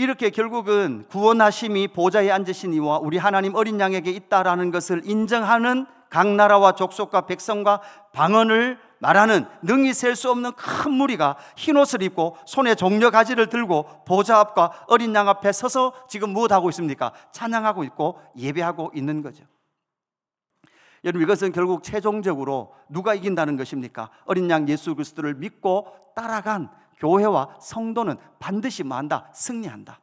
이렇게 결국은 구원하심이 보좌에 앉으신 이와 우리 하나님 어린 양에게 있다라는 것을 인정하는 각 나라와 족속과 백성과 방언을 말하는 능히 셀 수 없는 큰 무리가 흰옷을 입고 손에 종려 가지를 들고 보좌 앞과 어린 양 앞에 서서 지금 무엇하고 있습니까? 찬양하고 있고 예배하고 있는 거죠. 여러분, 이것은 결국 최종적으로 누가 이긴다는 것입니까? 어린 양 예수 그리스도를 믿고 따라간 교회와 성도는 반드시 뭐한다? 승리한다.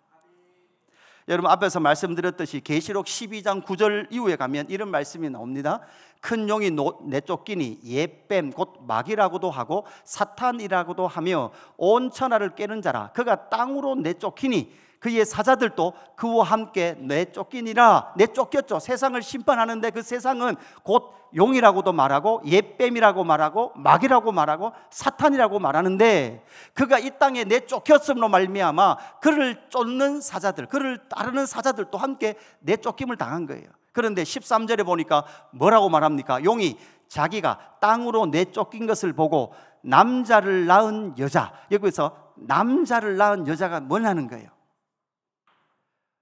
여러분, 앞에서 말씀드렸듯이 계시록 12장 9절 이후에 가면 이런 말씀이 나옵니다. 큰 용이 내쫓기니 옛뱀 곧 마귀라고도 하고 사탄이라고도 하며 온 천하를 깨는 자라. 그가 땅으로 내쫓기니 그의 사자들도 그와 함께 내쫓기니라. 내쫓겼죠. 세상을 심판하는데 그 세상은 곧 용이라고도 말하고 옛뱀이라고 말하고 마귀라고 말하고 사탄이라고 말하는데, 그가 이 땅에 내쫓겼음으로 말미암아 그를 쫓는 사자들, 그를 따르는 사자들도 함께 내쫓김을 당한 거예요. 그런데 13절에 보니까 뭐라고 말합니까? 용이 자기가 땅으로 내쫓긴 것을 보고 남자를 낳은 여자, 여기서 남자를 낳은 여자가 뭐냐는 거예요.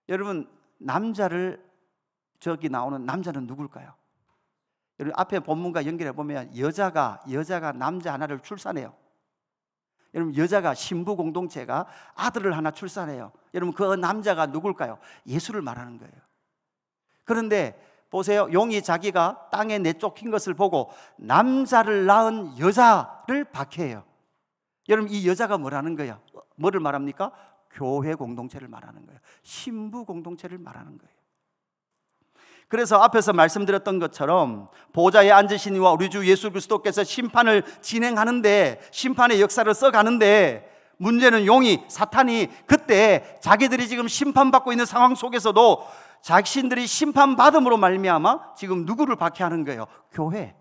여러분, 남자를, 저기 나오는 남자는 누굴까요? 여러분, 앞에 본문과 연결해 보면 여자가 남자 하나를 출산해요. 여러분, 여자가 신부 공동체가 아들을 하나 출산해요. 여러분, 그 남자가 누굴까요? 예수를 말하는 거예요. 그런데 보세요, 용이 자기가 땅에 내쫓긴 것을 보고 남자를 낳은 여자를 박해해요. 여러분, 이 여자가 뭐라는 거예요? 뭐를 말합니까? 교회 공동체를 말하는 거예요. 신부 공동체를 말하는 거예요. 그래서 앞에서 말씀드렸던 것처럼 보좌에 앉으신 이와 우리 주 예수 그리스도께서 심판을 진행하는데, 심판의 역사를 써가는데, 문제는 용이, 사탄이 그때 자기들이 지금 심판받고 있는 상황 속에서도 자신들이 심판받음으로 말미암아 지금 누구를 박해하는 거예요? 교회,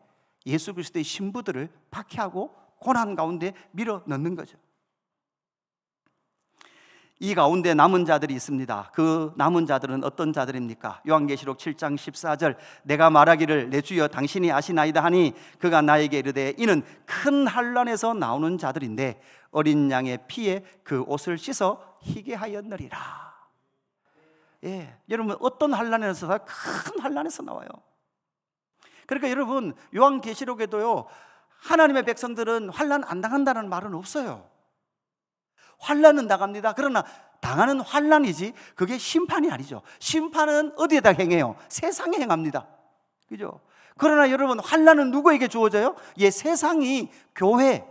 예수 그리스도의 신부들을 박해하고 고난 가운데 밀어 넣는 거죠. 이 가운데 남은 자들이 있습니다. 그 남은 자들은 어떤 자들입니까? 요한계시록 7장 14절, 내가 말하기를 내 주여 당신이 아시나이다 하니 그가 나에게 이르되 이는 큰 환난에서 나오는 자들인데 어린 양의 피에 그 옷을 씻어 희게 하였느리라. 예, 여러분, 어떤 환난에서? 큰 환난에서 나와요. 그러니까 여러분, 요한계시록에도요, 하나님의 백성들은 환난 안 당한다는 말은 없어요. 환난은 당합니다. 그러나 당하는 환난이지 그게 심판이 아니죠. 심판은 어디에다 행해요? 세상에 행합니다. 그죠? 그러나 여러분, 환난은 누구에게 주어져요? 예, 세상이, 교회.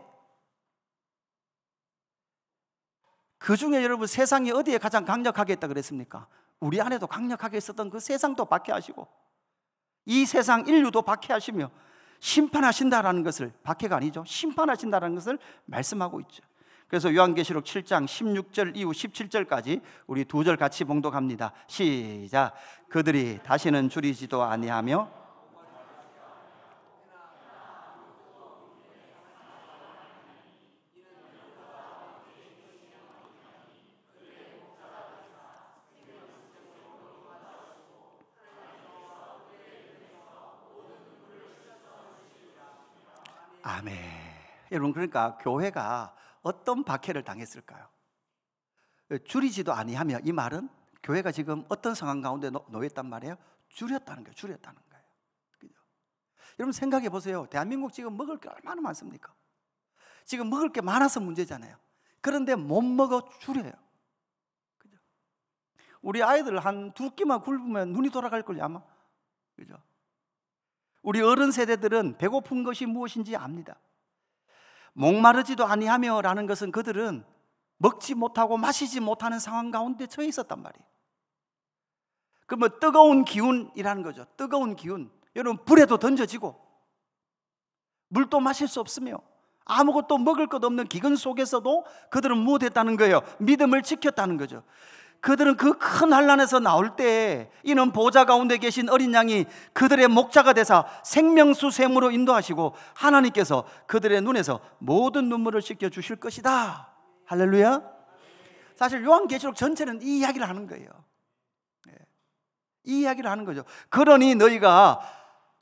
그 중에 여러분, 세상이 어디에 가장 강력하게 했다 그랬습니까? 우리 안에도 강력하게 있었던 그 세상도 박해하시고 이 세상 인류도 박해하시며 심판하신다라는 것을, 박해가 아니죠, 심판하신다라는 것을 말씀하고 있죠. 그래서 요한계시록 7장 16절 이후 17절까지 우리 두 절 같이 봉독합니다. 시작. 그들이 다시는 줄이지도 아니하며 아멘. 여러분, 그러니까 교회가 어떤 박해를 당했을까요? 줄이지도 아니하며, 이 말은 교회가 지금 어떤 상황 가운데 놓였단 말이에요? 줄였다는 거예요. 줄였다는 거예요. 그죠? 여러분, 생각해 보세요. 대한민국 지금 먹을 게 얼마나 많습니까? 지금 먹을 게 많아서 문제잖아요. 그런데 못 먹어 줄여요. 그죠? 우리 아이들 한 두 끼만 굶으면 눈이 돌아갈걸요, 아마. 그죠? 우리 어른 세대들은 배고픈 것이 무엇인지 압니다. 목마르지도 아니하며 라는 것은 그들은 먹지 못하고 마시지 못하는 상황 가운데 처해 있었단 말이에요. 그러면 뜨거운 기운이라는 거죠. 뜨거운 기운. 여러분, 불에도 던져지고 물도 마실 수 없으며 아무것도 먹을 것 없는 기근 속에서도 그들은 무엇했다는 거예요? 믿음을 지켰다는 거죠. 그들은 그 큰 환난에서 나올 때 이는 보좌 가운데 계신 어린 양이 그들의 목자가 되사 생명수 샘으로 인도하시고 하나님께서 그들의 눈에서 모든 눈물을 씻겨 주실 것이다. 할렐루야. 사실 요한계시록 전체는 이 이야기를 하는 거예요. 이 이야기를 하는 거죠. 그러니 너희가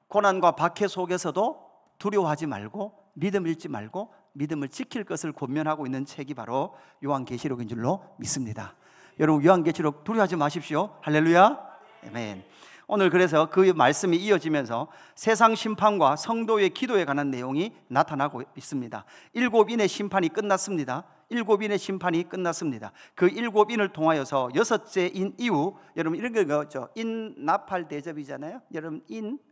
고난과 박해 속에서도 두려워하지 말고 믿음 잃지 말고 믿음을 지킬 것을 권면하고 있는 책이 바로 요한계시록인 줄로 믿습니다. 여러분 요한계시록 두려워하지 마십시오. 할렐루야. 아멘. 오늘 그래서 그 말씀이 이어지면서 세상 심판과 성도의 기도에 관한 내용이 나타나고 있습니다. 7인의 심판이 끝났습니다. 7인의 심판이 끝났습니다. 그 7인을 통하여서 6째 인 이후, 여러분 이런 거죠. 인나팔 대접이잖아요. 여러분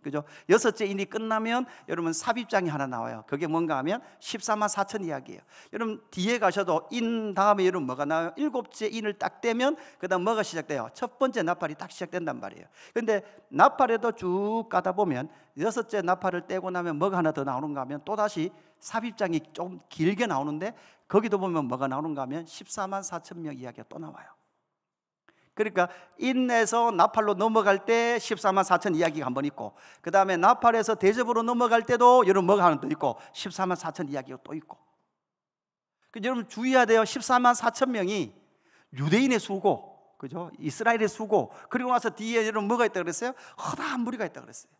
그죠? 6째 인이 끝나면 여러분 삽입장이 하나 나와요. 그게 뭔가 하면 14만 4천 이야기예요. 여러분 뒤에 가셔도 인 다음에 여러분 뭐가 나와요? 7째 인을 딱 떼면 그 다음 뭐가 시작돼요? 첫 번째 나팔이 딱 시작된단 말이에요. 근데 나팔에도 쭉 가다 보면 6째 나팔을 떼고 나면 뭐가 하나 더 나오는가 하면 또다시 삽입장이 좀 길게 나오는데 거기도 보면 뭐가 나오는가 하면 14만 4천 명 이야기가 또 나와요. 그러니까 인에서 나팔로 넘어갈 때 14만 4천 이야기가 한 번 있고, 그 다음에 나팔에서 대접으로 넘어갈 때도 여러분 뭐가 하나 더 있고 14만 4천 이야기가 또 있고. 여러분 주의해야 돼요. 14만 4천 명이 유대인의 수고, 그죠? 이스라엘의 수고, 그리고 나서 뒤에 여러분 뭐가 있다 그랬어요? 허다한 무리가 있다 그랬어요.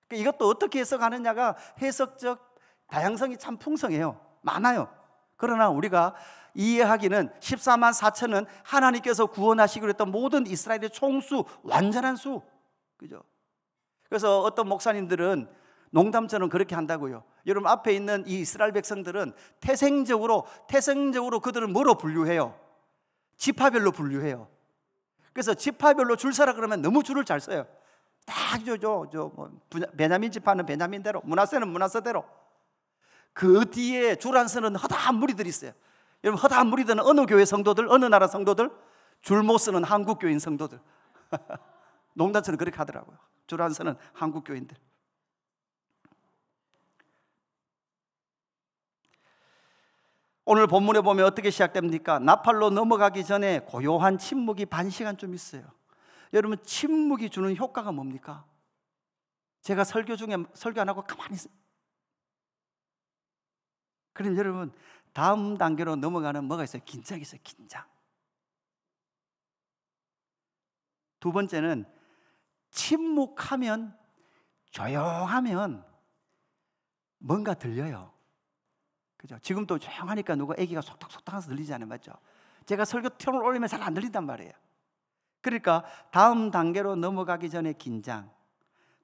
그러니까 이것도 어떻게 해석하느냐가 해석적 다양성이 참 풍성해요. 많아요. 그러나 우리가 이해하기는 14만 4천은 하나님께서 구원하시기로 했던 모든 이스라엘의 총수, 완전한 수, 그죠? 그래서 어떤 목사님들은 농담처럼 그렇게 한다고요. 여러분 앞에 있는 이 이스라엘 백성들은 태생적으로 그들을 뭐로 분류해요? 지파별로 분류해요. 그래서 지파별로 줄 서라 그러면 너무 줄을 잘 써요. 딱 베냐민 지파는 베냐민대로, 므낫세는 므낫세대로. 그 뒤에 줄 안 서는 허다한 무리들이 있어요. 여러분 허다한 무리들은 어느 교회 성도들, 어느 나라 성도들? 줄 못 서는 한국 교인 성도들. 농담처럼 그렇게 하더라고요. 줄 안 서는 한국 교인들. 오늘 본문에 보면 어떻게 시작됩니까? 나팔로 넘어가기 전에 고요한 침묵이 반 시간쯤 있어요. 여러분 침묵이 주는 효과가 뭡니까? 제가 설교 중에 설교 안 하고 가만히 있어요. 그럼 여러분 다음 단계로 넘어가는 뭐가 있어요? 긴장이 있어요. 긴장. 두 번째는 침묵하면, 조용하면 뭔가 들려요. 그죠? 지금도 조용하니까 누가 아기가 속닥속닥 하면서 들리지 않아요? 맞죠? 제가 설교 톤을 올리면 잘 안 들린단 말이에요. 그러니까 다음 단계로 넘어가기 전에 긴장.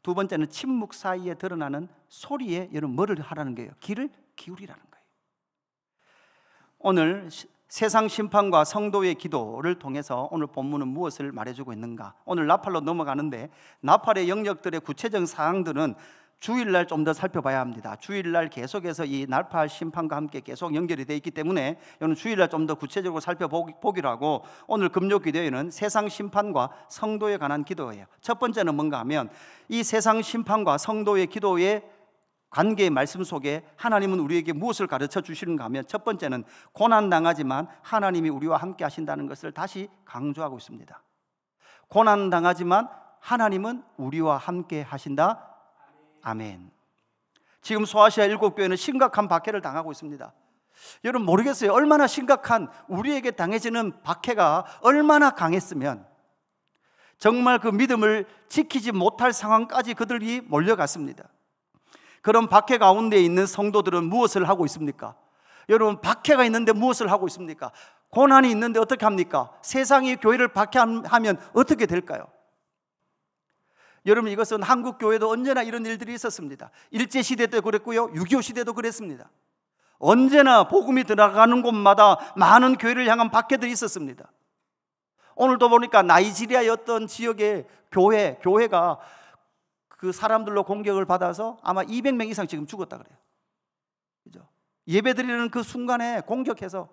두 번째는 침묵 사이에 드러나는 소리에 여러분 뭐를 하라는 거예요? 귀를 기울이라는 거예요. 오늘 세상 심판과 성도의 기도를 통해서 오늘 본문은 무엇을 말해주고 있는가? 오늘 나팔로 넘어가는데 나팔의 영역들의 구체적인 사항들은 주일날 좀 더 살펴봐야 합니다. 주일날 계속해서 이 나팔 심판과 함께 계속 연결이 되어 있기 때문에 여러분 주일날 좀 더 구체적으로 살펴보기로 하고, 오늘 금요 기도회는 세상 심판과 성도에 관한 기도예요. 첫 번째는 뭔가 하면 이 세상 심판과 성도의 기도의 관계의 말씀 속에 하나님은 우리에게 무엇을 가르쳐 주시는가 하면 첫 번째는 고난당하지만 하나님이 우리와 함께 하신다는 것을 다시 강조하고 있습니다. 고난당하지만 하나님은 우리와 함께 하신다. 아멘. 지금 소아시아 7교회는 심각한 박해를 당하고 있습니다. 여러분 모르겠어요. 얼마나 심각한, 우리에게 당해지는 박해가 얼마나 강했으면 정말 그 믿음을 지키지 못할 상황까지 그들이 몰려갔습니다. 그런 박해 가운데 있는 성도들은 무엇을 하고 있습니까? 여러분 박해가 있는데 무엇을 하고 있습니까? 고난이 있는데 어떻게 합니까? 세상이 교회를 박해하면 어떻게 될까요? 여러분 이것은 한국 교회도 언제나 이런 일들이 있었습니다. 일제시대 때도 그랬고요, 6.25 시대도 그랬습니다. 언제나 복음이 들어가는 곳마다 많은 교회를 향한 박해들이 있었습니다. 오늘도 보니까 나이지리아의 어떤 지역의 교회가 그 사람들로 공격을 받아서 아마 200명 이상 지금 죽었다 그래요. 그죠? 예배드리는 그 순간에 공격해서,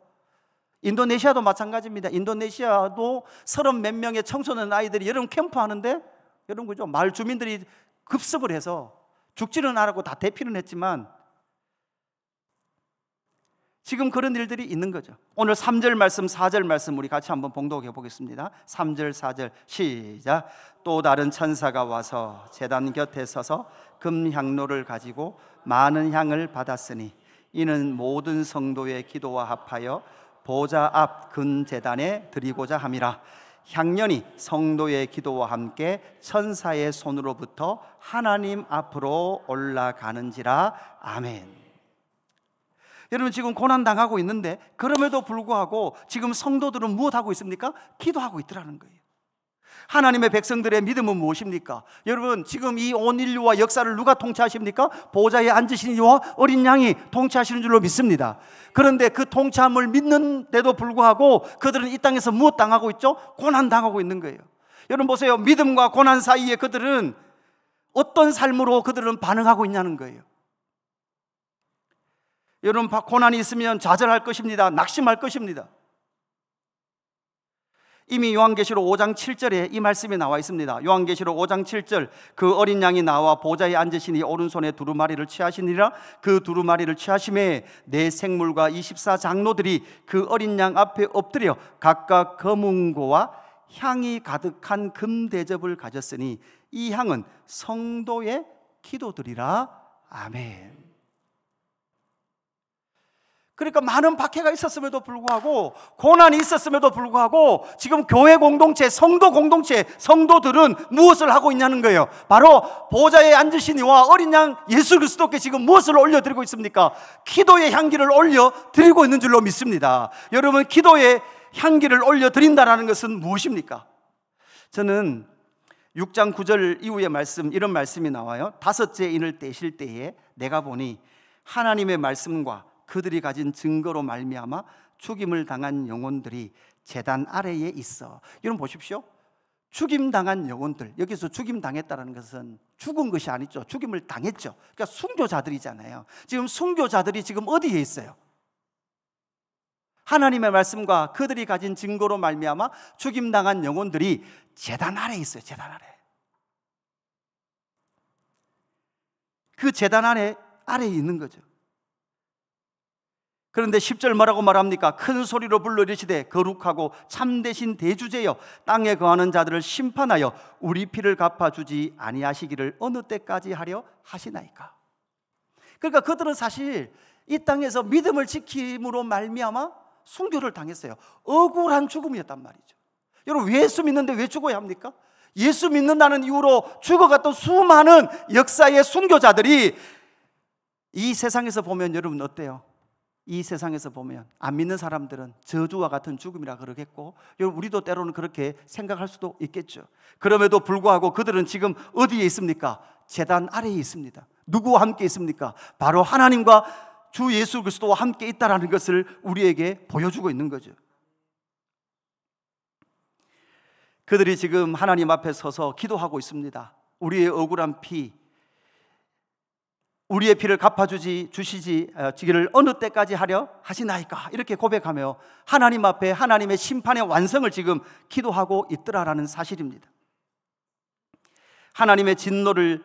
인도네시아도 마찬가지입니다. 인도네시아도 30몇 명의 청소년 아이들이 여러분 캠프하는데, 여러분 그죠? 마을 주민들이 급습을 해서 죽지는 않았고 다 대피는 했지만 지금 그런 일들이 있는 거죠. 오늘 3절 말씀, 4절 말씀 우리 같이 한번 봉독해 보겠습니다. 3절, 4절 시작. 또 다른 천사가 와서 제단 곁에 서서 금향로를 가지고 많은 향을 받았으니 이는 모든 성도의 기도와 합하여 보좌 앞 근제단에 드리고자 함이라. 향연이 성도의 기도와 함께 천사의 손으로부터 하나님 앞으로 올라가는지라. 아멘. 여러분 지금 고난당하고 있는데 그럼에도 불구하고 지금 성도들은 무엇하고 있습니까? 기도하고 있더라는 거예요. 하나님의 백성들의 믿음은 무엇입니까? 여러분 지금 이 온 인류와 역사를 누가 통치하십니까? 보좌에 앉으신 이와 어린 양이 통치하시는 줄로 믿습니다. 그런데 그 통치함을 믿는데도 불구하고 그들은 이 땅에서 무엇 당하고 있죠? 고난당하고 있는 거예요. 여러분 보세요. 믿음과 고난 사이에 그들은 어떤 삶으로 그들은 반응하고 있냐는 거예요. 여러분 고난이 있으면 좌절할 것입니다. 낙심할 것입니다. 이미 요한계시록 5장 7절에 이 말씀이 나와 있습니다. 요한계시록 5장 7절 그 어린 양이 나와 보좌에 앉으시니 오른손에 두루마리를 취하시니라. 그 두루마리를 취하심에 네 생물과 24장로들이 그 어린 양 앞에 엎드려 각각 검은고와 향이 가득한 금대접을 가졌으니 이 향은 성도의 기도들이라. 아멘. 그러니까 많은 박해가 있었음에도 불구하고 고난이 있었음에도 불구하고 지금 교회 공동체, 성도 공동체, 성도들은 무엇을 하고 있냐는 거예요. 바로 보좌에 앉으신 이와 어린 양 예수 그리스도께 지금 무엇을 올려드리고 있습니까? 기도의 향기를 올려드리고 있는 줄로 믿습니다. 여러분 기도의 향기를 올려드린다는 것은 무엇입니까? 저는 6장 9절 이후의 말씀, 이런 말씀이 나와요. 다섯째 인을 떼실 때에 내가 보니 하나님의 말씀과 그들이 가진 증거로 말미암아 죽임을 당한 영혼들이 제단 아래에 있어. 여러분 보십시오. 죽임당한 영혼들, 여기서 죽임당했다는 것은 죽은 것이 아니죠. 죽임을 당했죠. 그러니까 순교자들이잖아요. 지금 순교자들이 지금 어디에 있어요? 하나님의 말씀과 그들이 가진 증거로 말미암아 죽임당한 영혼들이 제단 아래에 있어요. 제단 아래. 그 제단 아래에 있는 거죠. 그런데 10절 뭐라고 말합니까? 큰 소리로 불러 이르시되 거룩하고 참되신 대주제여 땅에 거하는 자들을 심판하여 우리 피를 갚아주지 아니하시기를 어느 때까지 하려 하시나이까. 그러니까 그들은 사실 이 땅에서 믿음을 지킴으로 말미암아 순교를 당했어요. 억울한 죽음이었단 말이죠. 여러분 예수 믿는데 왜 죽어야 합니까? 예수 믿는다는 이유로 죽어갔던 수많은 역사의 순교자들이 이 세상에서 보면 여러분 어때요? 이 세상에서 보면 안 믿는 사람들은 저주와 같은 죽음이라 그러겠고, 여러분 우리도 때로는 그렇게 생각할 수도 있겠죠. 그럼에도 불구하고 그들은 지금 어디에 있습니까? 제단 아래에 있습니다. 누구와 함께 있습니까? 바로 하나님과 주 예수 그리스도와 함께 있다는 것을 우리에게 보여주고 있는 거죠. 그들이 지금 하나님 앞에 서서 기도하고 있습니다. 우리의 억울한 피, 우리의 피를 갚아주시기를 어느 때까지 하려 하시나이까, 이렇게 고백하며 하나님 앞에 하나님의 심판의 완성을 지금 기도하고 있더라라는 사실입니다. 하나님의 진노를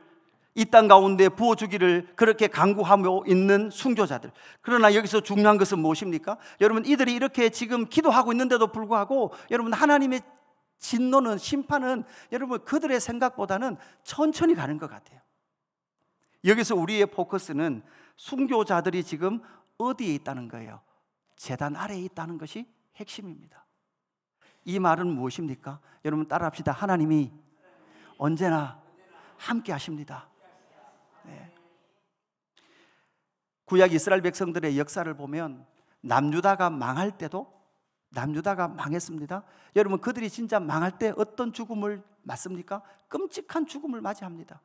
이 땅 가운데 부어주기를 그렇게 간구하며 있는 순교자들. 그러나 여기서 중요한 것은 무엇입니까? 여러분 이들이 이렇게 지금 기도하고 있는데도 불구하고 여러분 하나님의 진노는, 심판은 여러분 그들의 생각보다는 천천히 가는 것 같아요. 여기서 우리의 포커스는 순교자들이 지금 어디에 있다는 거예요? 제단 아래에 있다는 것이 핵심입니다. 이 말은 무엇입니까? 여러분 따라합시다. 하나님이 언제나 함께 하십니다. 네. 구약 이스라엘 백성들의 역사를 보면 남유다가 망할 때도 남유다가 망했습니다. 여러분 그들이 진짜 망할 때 어떤 죽음을 맞습니까? 끔찍한 죽음을 맞이합니다.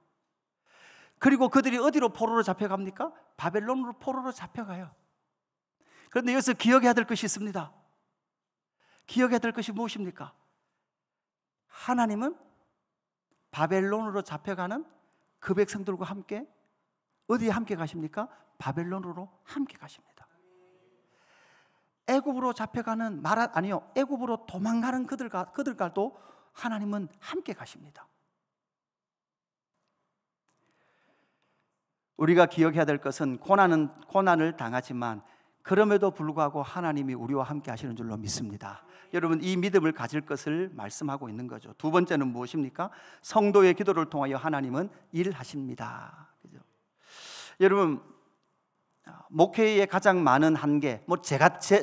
그리고 그들이 어디로 포로로 잡혀갑니까? 바벨론으로 포로로 잡혀가요. 그런데 여기서 기억해야 될 것이 있습니다. 기억해야 될 것이 무엇입니까? 하나님은 바벨론으로 잡혀가는 그 백성들과 함께 어디에 함께 가십니까? 바벨론으로 함께 가십니다. 애굽으로 잡혀가는 애굽으로 도망가는 그들과도 하나님은 함께 가십니다. 우리가 기억해야 될 것은 고난을 당하지만 그럼에도 불구하고 하나님이 우리와 함께 하시는 줄로 믿습니다. 여러분 이 믿음을 가질 것을 말씀하고 있는 거죠. 두 번째는 무엇입니까? 성도의 기도를 통하여 하나님은 일하십니다. 그죠? 여러분 목회의 가장 많은 한계,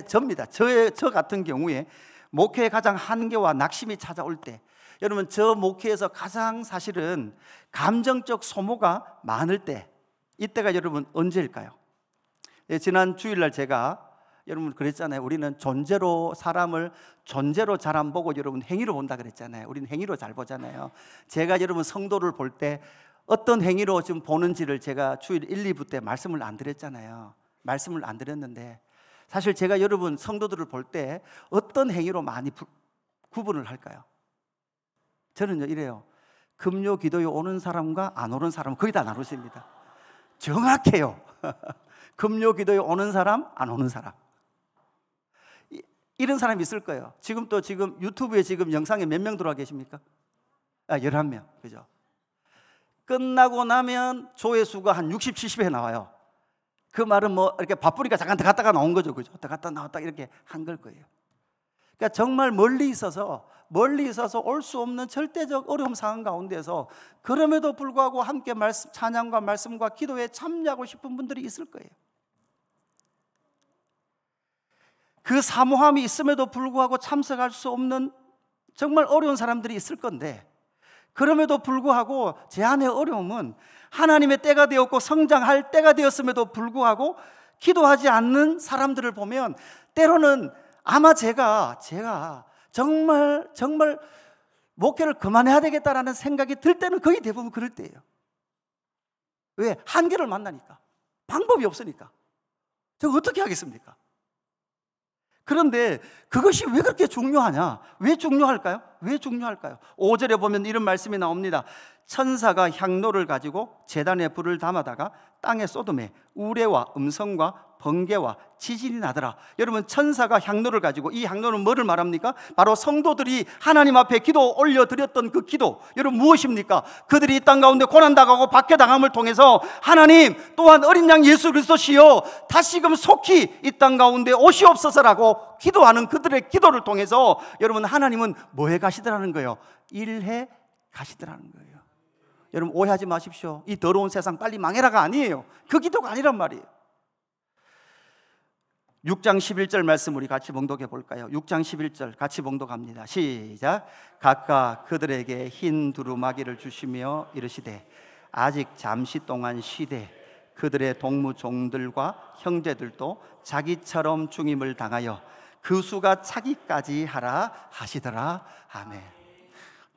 저입니다. 저 같은 경우에 목회의 가장 한계와 낙심이 찾아올 때, 여러분 저 목회에서 가장 사실은 감정적 소모가 많을 때, 이때가 여러분 언제일까요? 지난 주일날 제가 여러분 그랬잖아요. 우리는 사람을 존재로 잘 안 보고 여러분 행위로 본다 그랬잖아요. 우리는 행위로 잘 보잖아요. 제가 여러분 성도를 볼 때 어떤 행위로 지금 보는지를 제가 주일 1, 2부 때 말씀을 안 드렸잖아요. 말씀을 안 드렸는데 사실 제가 여러분 성도들을 볼 때 어떤 행위로 많이 구분을 할까요? 저는요 이래요. 금요 기도에 오는 사람과 안 오는 사람 거의 다 나누십니다. 정확해요. 금요 기도에 오는 사람, 안 오는 사람. 이런 사람이 있을 거예요. 지금 유튜브에 지금 영상에 몇 명 들어와 계십니까? 11명. 그죠? 끝나고 나면 조회수가 한 60, 70회 나와요. 그 말은 뭐 이렇게 바쁘니까 잠깐 들어갔다가 나온 거죠. 그죠? 들어갔다 나왔다 이렇게 한 걸 거예요. 그러니까 정말 멀리 있어서 올 수 없는 절대적 어려움 상황 가운데서 그럼에도 불구하고 함께 찬양과 말씀과 기도에 참여하고 싶은 분들이 있을 거예요. 그 사모함이 있음에도 불구하고 참석할 수 없는 정말 어려운 사람들이 있을 건데 그럼에도 불구하고 제 안의 어려움은 하나님의 때가 되었고 성장할 때가 되었음에도 불구하고 기도하지 않는 사람들을 보면 때로는 아마 제가 정말 목회를 그만해야 되겠다라는 생각이 들 때는 거의 대부분 그럴 때예요. 왜? 한계를 만나니까. 방법이 없으니까. 제가 어떻게 하겠습니까? 그런데 그것이 왜 그렇게 중요하냐? 왜 중요할까요? 5절에 보면 이런 말씀이 나옵니다. 천사가 향로를 가지고 제단에 불을 담아다가 땅에 쏟음에 우레와 음성과 번개와 지진이 나더라. 여러분 천사가 향로를 가지고, 이 향로는 뭐를 말합니까? 바로 성도들이 하나님 앞에 기도 올려드렸던 그 기도. 여러분 무엇입니까? 그들이 이 땅 가운데 고난당하고 박해당함을 통해서 하나님 또한 어린 양 예수 그리스도시여 다시금 속히 이 땅 가운데 오시옵소서라고 기도하는 그들의 기도를 통해서 여러분 하나님은 뭐해 가시더라는 거예요? 일해 가시더라는 거예요. 여러분 오해하지 마십시오. 이 더러운 세상 빨리 망해라가 아니에요. 그 기도가 아니란 말이에요. 6장 11절 말씀 우리 같이 봉독해 볼까요? 6장 11절 같이 봉독합니다. 시작. 각각 그들에게 흰 두루마기를 주시며 이르시되 아직 잠시 동안 쉬되 그들의 동무 종들과 형제들도 자기처럼 죽임을 당하여 그 수가 차기까지 하라 하시더라. 아멘.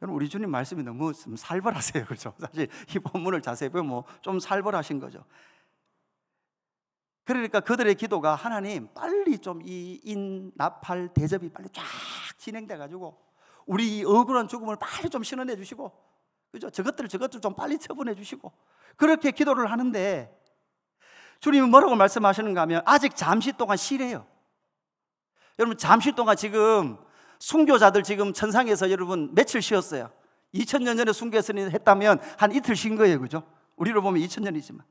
여러분 우리 주님 말씀이 너무 좀 살벌하세요. 그렇죠? 사실 이 본문을 자세히 보면 좀 살벌하신 거죠. 그러니까 그들의 기도가 하나님 빨리 좀 이 인나팔 대접이 빨리 쫙 진행돼 가지고 우리 이 억울한 죽음을 빨리 좀 신원해 주시고, 그죠? 저것들 좀 빨리 처분해 주시고, 그렇게 기도를 하는데 주님은 뭐라고 말씀하시는가 하면 아직 잠시 동안 쉬래요. 여러분 잠시 동안 지금 순교자들 지금 천상에서 여러분 며칠 쉬었어요? 2000년 전에 순교했다면 한 이틀 쉰 거예요. 그죠? 우리로 보면 2000년이지만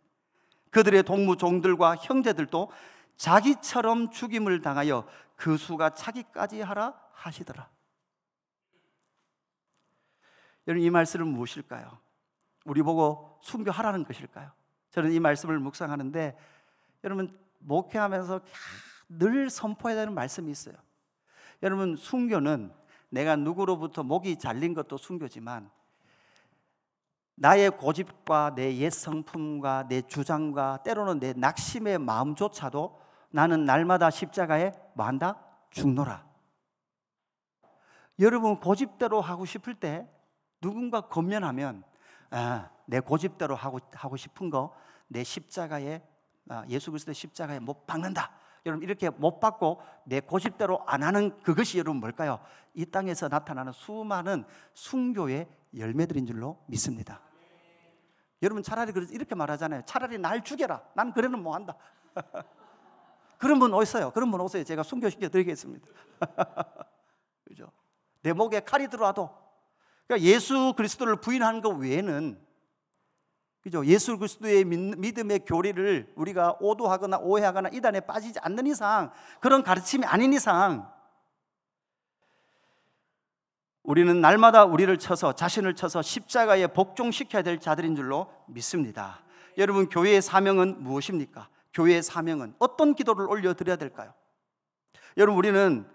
그들의 동무 종들과 형제들도 자기처럼 죽임을 당하여 그 수가 차기까지 하라 하시더라. 여러분 이 말씀은 무엇일까요? 우리 보고 순교하라는 것일까요? 저는 이 말씀을 묵상하는데 여러분 목회하면서 늘 선포해야 되는 말씀이 있어요. 여러분 순교는 내가 누구로부터 목이 잘린 것도 순교지만 나의 고집과 내 옛 성품과 내 주장과 때로는 내 낙심의 마음조차도 나는 날마다 십자가에 뭐한다? 죽노라. 여러분 고집대로 하고 싶을 때 누군가 권면하면 내 고집대로 하고 싶은 거 내 십자가에 예수 그리스도의 십자가에 못 박는다. 여러분 이렇게 못 박고 내 고집대로 안 하는 그것이 여러분 뭘까요? 이 땅에서 나타나는 수많은 순교의 열매들인 줄로 믿습니다. 여러분 차라리 이렇게 말하잖아요. 차라리 날 죽여라. 난 그래는 뭐 한다. 그런 분 오세요. 제가 순교시켜 드리겠습니다. 그죠? 내 목에 칼이 들어와도, 그러니까 예수 그리스도를 부인하는 것 외에는, 그죠? 예수 그리스도의 믿음의 교리를 우리가 오도하거나 오해하거나 이단에 빠지지 않는 이상, 그런 가르침이 아닌 이상 우리는 날마다 우리를 쳐서, 자신을 쳐서 십자가에 복종시켜야 될 자들인 줄로 믿습니다. 여러분 교회의 사명은 무엇입니까? 교회의 사명은 어떤 기도를 올려드려야 될까요? 여러분 우리는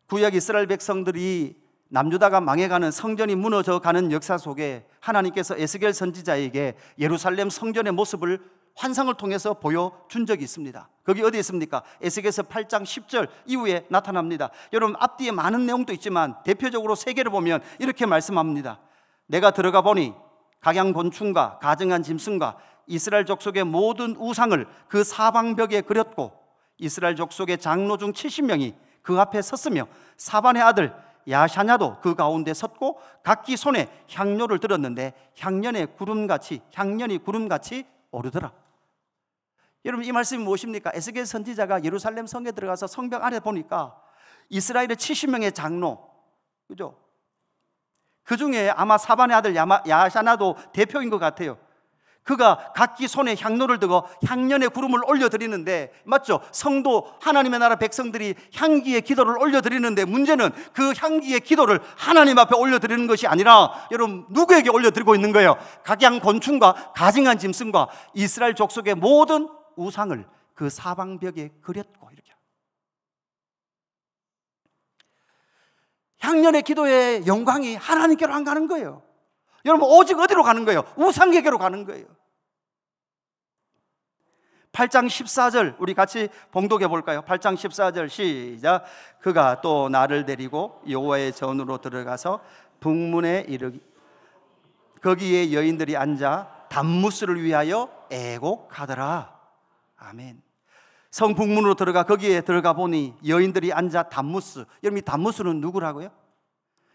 구약 이스라엘 백성들이 남유다가 망해가는, 성전이 무너져가는 역사 속에 하나님께서 에스겔 선지자에게 예루살렘 성전의 모습을 환상을 통해서 보여준 적이 있습니다. 거기 어디 있습니까? 에스겔서 8장 10절 이후에 나타납니다. 여러분 앞뒤에 많은 내용도 있지만 대표적으로 세 개를 보면 이렇게 말씀합니다. 내가 들어가 보니 각양곤충과 가증한 짐승과 이스라엘 족속의 모든 우상을 그 사방벽에 그렸고 이스라엘 족속의 장로 중 70명이 그 앞에 섰으며 사반의 아들 야샤냐도 그 가운데 섰고 각기 손에 향료를 들었는데 향년이 구름같이 오르더라. 여러분 이 말씀이 무엇입니까? 에스겔 선지자가 예루살렘 성에 들어가서 성벽 안에 보니까 이스라엘의 70명의 장로, 그죠? 그 중에 아마 사반의 아들 야샤나도 대표인 것 같아요. 그가 각기 손에 향로를 들고 향년의 구름을 올려드리는데, 맞죠? 성도 하나님의 나라 백성들이 향기의 기도를 올려드리는데, 문제는 그 향기의 기도를 하나님 앞에 올려드리는 것이 아니라 여러분 누구에게 올려드리고 있는 거예요? 각양곤충과 가증한 짐승과 이스라엘 족속의 모든 우상을 그 사방벽에 그렸고, 이렇게 향년의 기도의 영광이 하나님께로 안 가는 거예요. 여러분 오직 어디로 가는 거예요? 우상에게로 가는 거예요. 8장 14절 우리 같이 봉독해 볼까요? 8장 14절 시작. 그가 또 나를 데리고 여호와의 전으로 들어가서 북문에 이르기 거기에 여인들이 앉아 단무스를 위하여 애곡하더라. 아멘. 성 북문으로 들어가 거기에 들어가 보니 여인들이 앉아 단무스. 여러분 이 단무스는 누구라고요?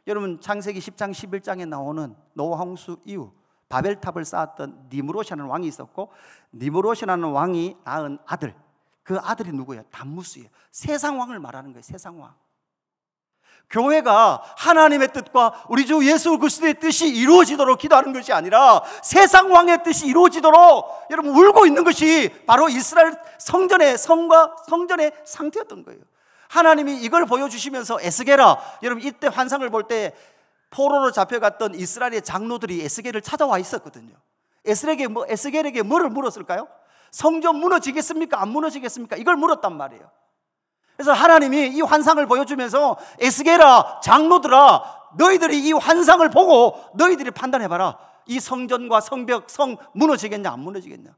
여러분 창세기 10장 11장에 나오는 노아 홍수 이후 바벨탑을 쌓았던 니므롯이라는 왕이 있었고, 니므롯이라는 왕이 낳은 아들, 그 아들이 누구예요? 단무스예요. 세상 왕을 말하는 거예요. 세상 왕. 교회가 하나님의 뜻과 우리 주 예수 그리스도의 뜻이 이루어지도록 기도하는 것이 아니라 세상 왕의 뜻이 이루어지도록 여러분 울고 있는 것이 바로 이스라엘 성전의 성과 성전의 상태였던 거예요. 하나님이 이걸 보여주시면서 에스겔아, 여러분 이때 환상을 볼 때 포로로 잡혀갔던 이스라엘의 장로들이 에스겔을 찾아와 있었거든요. 에스겔에게 뭐를 물었을까요? 성전 무너지겠습니까? 안 무너지겠습니까? 이걸 물었단 말이에요. 그래서 하나님이 이 환상을 보여주면서 에스겔아, 장로들아, 너희들이 이 환상을 보고 너희들이 판단해봐라. 이 성전과 성벽, 성 무너지겠냐 안 무너지겠냐.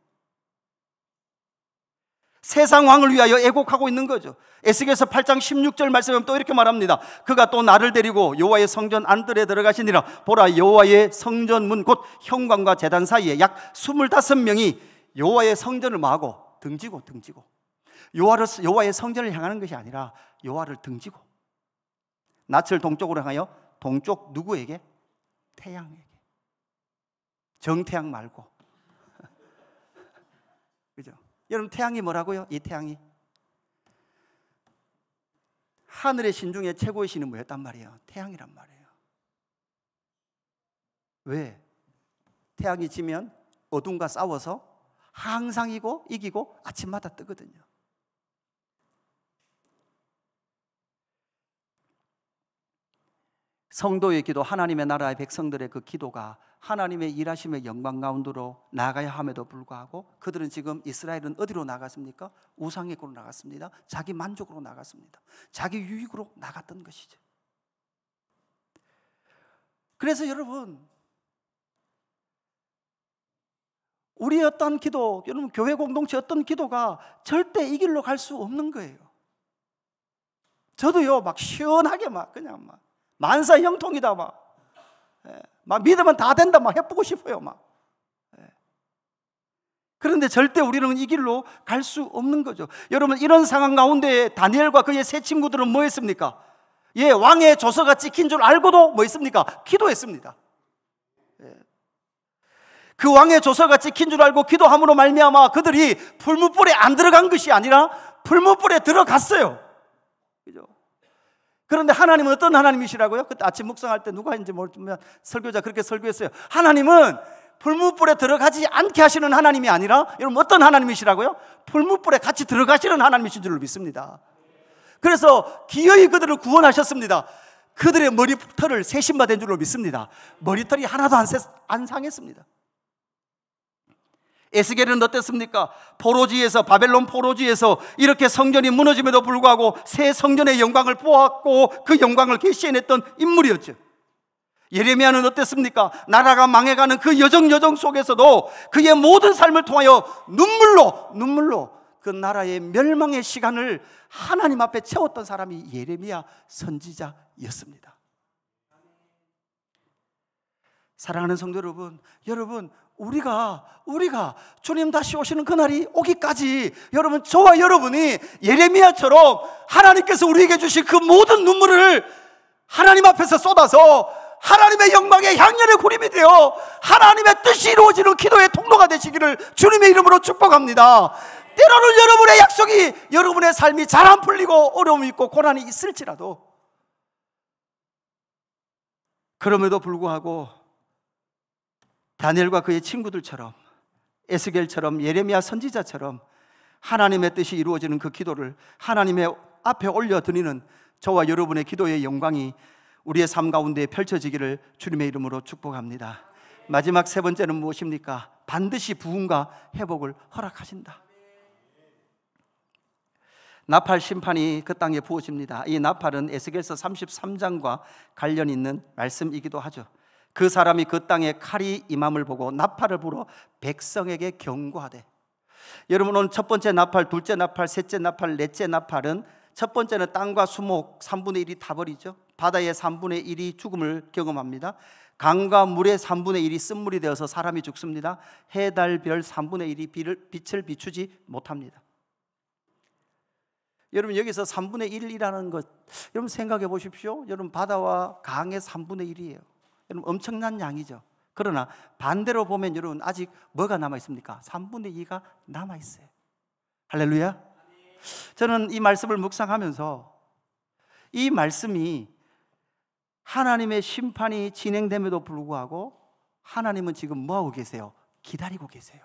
세상 왕을 위하여 애곡하고 있는 거죠. 에스겔서 8장 16절 말씀에 또 이렇게 말합니다. 그가 또 나를 데리고 여호와의 성전 안뜰에 들어가시니라. 보라, 여호와의 성전 문 곧 현관과 제단 사이에 약 25명이 여호와의 성전을 마하고 등지고 여호와의 성전을 향하는 것이 아니라 여호와를 등지고 낯을 동쪽으로 향하여 동쪽 누구에게? 태양에게. 정태양 말고. 그죠? 여러분 태양이 뭐라고요? 이 태양이 하늘의 신 중에 최고의 신은 뭐였단 말이에요? 태양이란 말이에요. 왜? 태양이 지면 어둠과 싸워서 항상 이기고 아침마다 뜨거든요. 성도의 기도, 하나님의 나라의 백성들의 그 기도가 하나님의 일하심의 영광 가운데로 나가야 함에도 불구하고 그들은 지금 이스라엘은 어디로 나갔습니까? 우상에게로 나갔습니다. 자기 만족으로 나갔습니다. 자기 유익으로 나갔던 것이죠. 그래서 여러분 우리의 어떤 기도, 여러분 교회 공동체 어떤 기도가 절대 이 길로 갈 수 없는 거예요. 저도요 막 시원하게 그냥 만사형통이다 막 믿으면 다 된다 막 해보고 싶어요 그런데 절대 우리는 이 길로 갈 수 없는 거죠. 여러분 이런 상황 가운데 다니엘과 그의 세 친구들은 뭐 했습니까? 왕의 조서가 찍힌 줄 알고도 뭐 했습니까? 기도했습니다. 그 왕의 조서가 찍힌 줄 알고 기도함으로 말미암아 그들이 풀무불에 안 들어간 것이 아니라 풀무불에 들어갔어요. 그죠? 그런데 하나님은 어떤 하나님이시라고요? 그때 아침 묵상할 때 누가 했는지 모르지만 설교자 그렇게 설교했어요. 하나님은 풀무불에 들어가지 않게 하시는 하나님이 아니라 여러분 어떤 하나님이시라고요? 풀무불에 같이 들어가시는 하나님이신 줄로 믿습니다. 그래서 기어이 그들을 구원하셨습니다. 그들의 머리털을 새 신바된 줄로 믿습니다. 머리털이 하나도 안 상했습니다. 에스겔은 어땠습니까? 포로지에서, 바벨론 포로지에서 이렇게 성전이 무너짐에도 불구하고 새 성전의 영광을 보았고 그 영광을 계시해냈던 인물이었죠. 예레미야는 어땠습니까? 나라가 망해가는 그 여정 속에서도 그의 모든 삶을 통하여 눈물로 그 나라의 멸망의 시간을 하나님 앞에 채웠던 사람이 예레미야 선지자였습니다. 사랑하는 성도 여러분, 우리가 주님 다시 오시는 그날이 오기까지 여러분, 저와 여러분이 예레미야처럼 하나님께서 우리에게 주신 그 모든 눈물을 하나님 앞에서 쏟아서 하나님의 영광의 향연의 구름이 되어 하나님의 뜻이 이루어지는 기도의 통로가 되시기를 주님의 이름으로 축복합니다. 때로는 여러분의 약속이, 여러분의 삶이 잘 안 풀리고 어려움이 있고 고난이 있을지라도, 그럼에도 불구하고 다니엘과 그의 친구들처럼, 에스겔처럼, 예레미야 선지자처럼 하나님의 뜻이 이루어지는 그 기도를 하나님의 앞에 올려드리는 저와 여러분의 기도의 영광이 우리의 삶 가운데 펼쳐지기를 주님의 이름으로 축복합니다. 마지막 세 번째는 무엇입니까? 반드시 부흥과 회복을 허락하신다. 나팔 심판이 그 땅에 부어집니다. 이 나팔은 에스겔서 33장과 관련 있는 말씀이기도 하죠. 그 사람이 그 땅에 칼이 임함을 보고 나팔을 불어 백성에게 경고하되. 여러분, 오늘 첫 번째 나팔, 둘째 나팔, 셋째 나팔, 넷째 나팔은, 첫 번째는 땅과 수목 3분의 1이 타버리죠. 바다의 3분의 1이 죽음을 경험합니다. 강과 물의 3분의 1이 쓴물이 되어서 사람이 죽습니다. 해, 달, 별 3분의 1이 빛을 비추지 못합니다. 여러분, 여기서 3분의 1이라는 것, 여러분 생각해 보십시오. 여러분, 바다와 강의 3분의 1이에요. 여러분, 엄청난 양이죠. 그러나 반대로 보면 여러분, 아직 뭐가 남아 있습니까? 3분의 2가 남아 있어요. 할렐루야. 저는 이 말씀을 묵상하면서 이 말씀이 하나님의 심판이 진행됨에도 불구하고 하나님은 지금 뭐하고 계세요? 기다리고 계세요.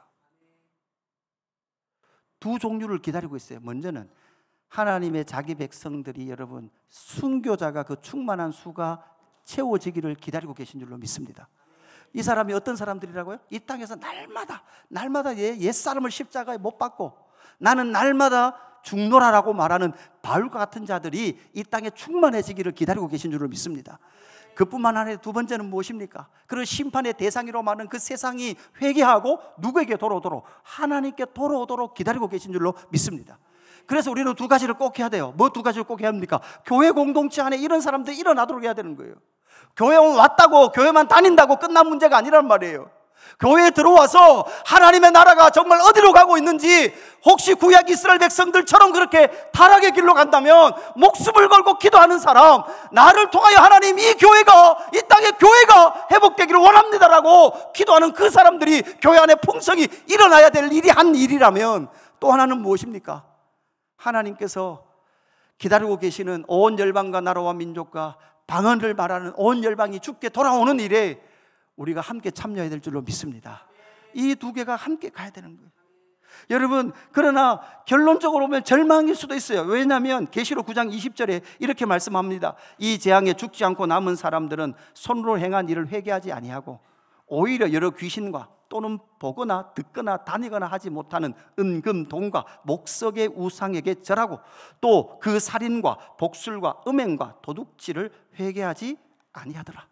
두 종류를 기다리고 있어요. 먼저는 하나님의 자기 백성들이, 여러분, 순교자가 그 충만한 수가 채워지기를 기다리고 계신 줄로 믿습니다. 이 사람이 어떤 사람들이라고요? 이 땅에서 날마다 옛사람을 십자가에 못 박고 나는 날마다 죽노라라고 말하는 바울과 같은 자들이 이 땅에 충만해지기를 기다리고 계신 줄로 믿습니다. 그뿐만 아니라 두 번째는 무엇입니까? 그런 심판의 대상이로 말하는 그 세상이 회개하고 누구에게 돌아오도록? 하나님께 돌아오도록 기다리고 계신 줄로 믿습니다. 그래서 우리는 두 가지를 꼭 해야 돼요. 뭐 두 가지를 꼭 해야 합니까? 교회 공동체 안에 이런 사람들이 일어나도록 해야 되는 거예요. 교회 왔다고, 교회만 다닌다고 끝난 문제가 아니란 말이에요. 교회에 들어와서 하나님의 나라가 정말 어디로 가고 있는지, 혹시 구약 이스라엘 백성들처럼 그렇게 타락의 길로 간다면 목숨을 걸고 기도하는 사람, 나를 통하여 하나님 이 교회가, 이 땅의 교회가 회복되기를 원합니다라고 기도하는 그 사람들이 교회 안에 풍성이 일어나야 될 일이 한 일이라면, 또 하나는 무엇입니까? 하나님께서 기다리고 계시는 온 열방과 나라와 민족과 방언을 말하는 온 열방이 주께 돌아오는 일에 우리가 함께 참여해야 될 줄로 믿습니다. 이 두 개가 함께 가야 되는 거예요. 여러분, 그러나 결론적으로 보면 절망일 수도 있어요. 왜냐하면 계시록 9장 20절에 이렇게 말씀합니다. 이 재앙에 죽지 않고 남은 사람들은 손으로 행한 일을 회개하지 아니하고 오히려 여러 귀신과 또는 보거나 듣거나 다니거나 하지 못하는 은금, 돈과 목석의 우상에게 절하고 또 그 살인과 복술과 음행과 도둑질을 회개하지 아니하더라.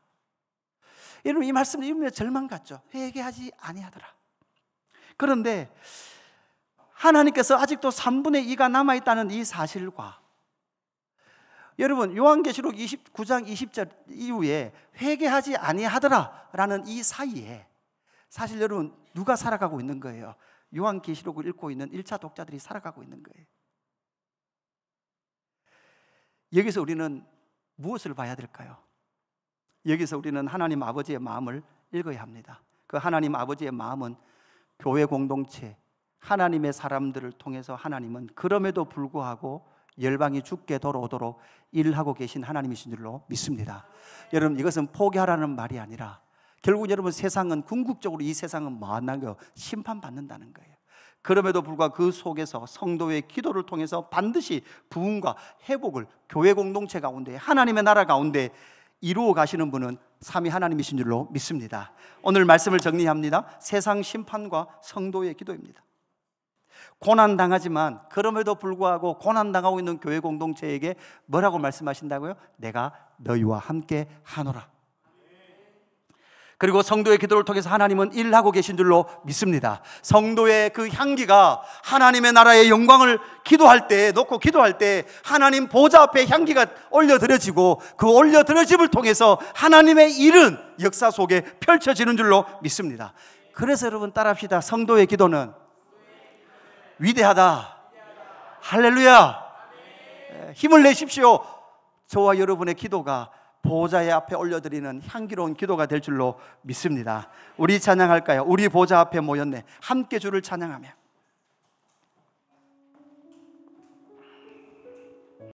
여러분, 이 말씀은 읽으면 절망 같죠? 회개하지 아니하더라. 그런데 하나님께서 아직도 3분의 2가 남아있다는 이 사실과, 여러분, 요한계시록 29장 20절 이후에 회개하지 아니하더라 라는 이 사이에 사실 여러분, 누가 살아가고 있는 거예요? 요한계시록을 읽고 있는 1차 독자들이 살아가고 있는 거예요. 여기서 우리는 무엇을 봐야 될까요? 여기서 우리는 하나님 아버지의 마음을 읽어야 합니다. 그 하나님 아버지의 마음은 교회 공동체, 하나님의 사람들을 통해서 하나님은 그럼에도 불구하고 열방이 죽게 돌아오도록 일하고 계신 하나님이신 줄로 믿습니다. 여러분, 이것은 포기하라는 말이 아니라 결국 여러분, 세상은 궁극적으로 이 세상은 뭐하나요? 심판받는다는 거예요. 그럼에도 불구하고 그 속에서 성도의 기도를 통해서 반드시 부흥과 회복을 교회 공동체 가운데, 하나님의 나라 가운데 이루어 가시는 분은 삼위 하나님이신 줄로 믿습니다. 오늘 말씀을 정리합니다. 세상 심판과 성도의 기도입니다. 고난당하지만 그럼에도 불구하고 고난당하고 있는 교회 공동체에게 뭐라고 말씀하신다고요? 내가 너희와 함께 하노라. 그리고 성도의 기도를 통해서 하나님은 일하고 계신 줄로 믿습니다. 성도의 그 향기가 하나님의 나라의 영광을 기도할 때, 놓고 기도할 때 하나님 보좌 앞에 향기가 올려드려지고 그 올려드려짐을 통해서 하나님의 일은 역사 속에 펼쳐지는 줄로 믿습니다. 그래서 여러분 따라합시다. 성도의 기도는 위대하다. 할렐루야. 힘을 내십시오. 저와 여러분의 기도가 보좌의 앞에 올려드리는 향기로운 기도가 될 줄로 믿습니다. 우리 찬양할까요? 우리 보좌 앞에 모였네. 함께 주를 찬양하며